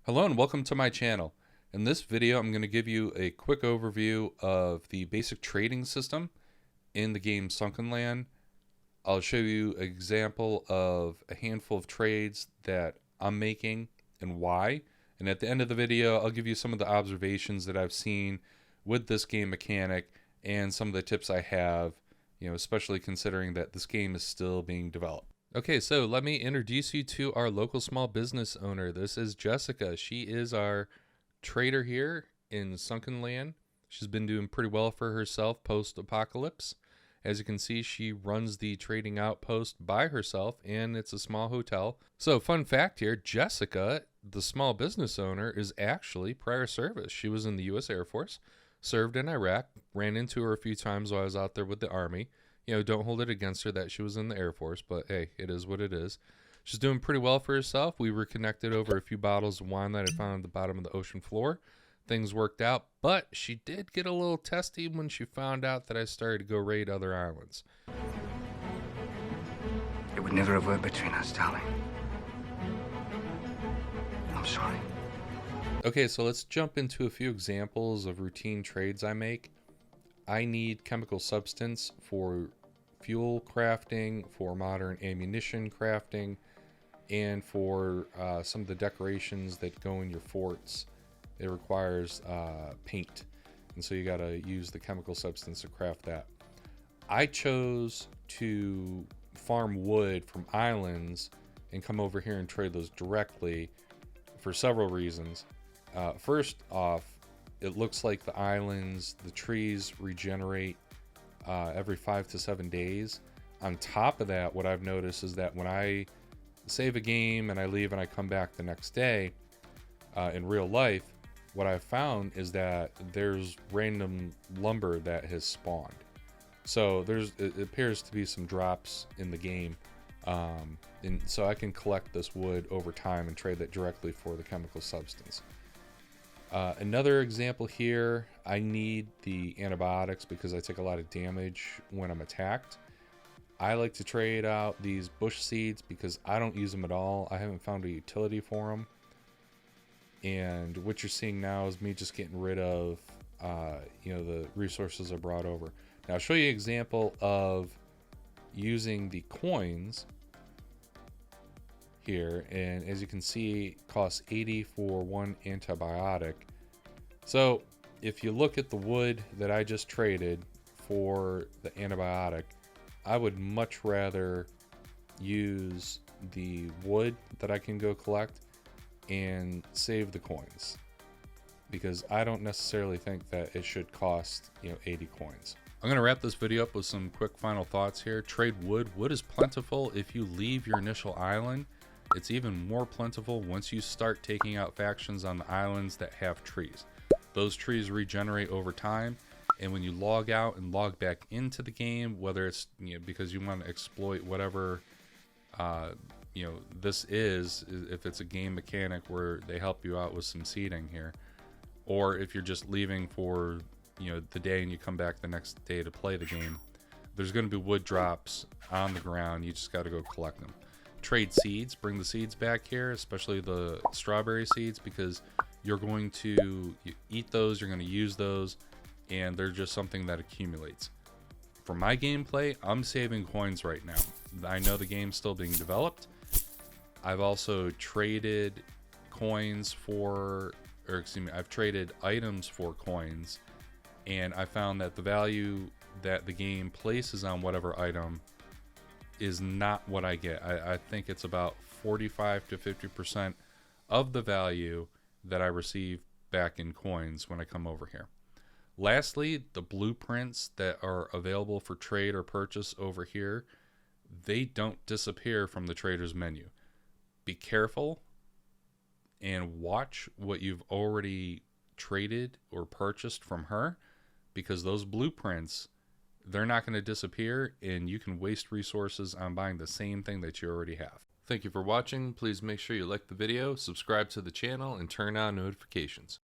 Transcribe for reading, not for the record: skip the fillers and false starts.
Hello and welcome to my channel. In this video I'm going to give you a quick overview of the basic trading system in the game Sunkenland. I'll show you an example of a handful of trades that I'm making and why. And at the end of the video I'll give you some of the observations that I've seen with this game mechanic and some of the tips I have, especially considering that this game is still being developed. Okay, so let me introduce you to our local small business owner. This is Jessica. She is our trader here in Sunkenland. She's been doing pretty well for herself post-apocalypse. As you can see, she runs the trading outpost by herself, and it's a small hotel. So, fun fact here, Jessica, the small business owner, is actually prior service. She was in the U.S. Air Force, served in Iraq, ran into her a few times while I was out there with the Army. Don't hold it against her that she was in the Air Force, but hey, it is what it is. She's doing pretty well for herself. We were connected over a few bottles of wine that I found at the bottom of the ocean floor. Things worked out, but she did get a little testy when she found out that I started to go raid other islands. It would never have worked between us, darling. I'm sorry. Okay, so let's jump into a few examples of routine trades I make. I need chemical substance for fuel crafting, for modern ammunition crafting, and for some of the decorations that go in your forts. It requires paint, and so you got to use the chemical substance to craft that. I chose to farm wood from islands and come over here and trade those directly for several reasons. First off, it looks like the islands, the trees regenerate every 5 to 7 days. On top of that, what I've noticed is that when I save a game and I leave and I come back the next day, in real life, what I've found is that there's random lumber that has spawned. So it appears to be some drops in the game. And so I can collect this wood over time and trade that directly for the chemical substance. Another example here, I need the antibiotics because I take a lot of damage when I'm attacked. I like to trade out these bush seeds because I don't use them at all. I haven't found a utility for them. And what you're seeing now is me just getting rid of, the resources I brought over. Now I'll show you an example of using the coins here, and as you can see, it costs 80 for one antibiotic. So if you look at the wood that I just traded for the antibiotic, I would much rather use the wood that I can go collect and save the coins, because I don't necessarily think that it should cost 80 coins. I'm going to wrap this video up with some quick final thoughts here. Trade wood. Wood is plentiful if you leave your initial island. It's even more plentiful once you start taking out factions on the islands that have trees. Those trees regenerate over time, and when you log out and log back into the game, whether it's because you want to exploit whatever this is, if it's a game mechanic where they help you out with some seeding here, or if you're just leaving for the day and you come back the next day to play the game, there's going to be wood drops on the ground. You just got to go collect them. Trade seeds. Bring the seeds back here, especially the strawberry seeds, because you're going to eat those, you're going to use those, and they're just something that accumulates. For my gameplay, I'm saving coins right now. I know the game's still being developed. I've also traded coins I've traded items for coins, and I found that the value that the game places on whatever item is not what I get. I think it's about 45 to 50% of the value that I receive back in coins when I come over here. Lastly, the blueprints that are available for trade or purchase over here, they don't disappear from the trader's menu. Be careful and watch what you've already traded or purchased from her, because those blueprints, they're not going to disappear, and you can waste resources on buying the same thing that you already have. Thank you for watching. Please make sure you like the video, subscribe to the channel, and turn on notifications.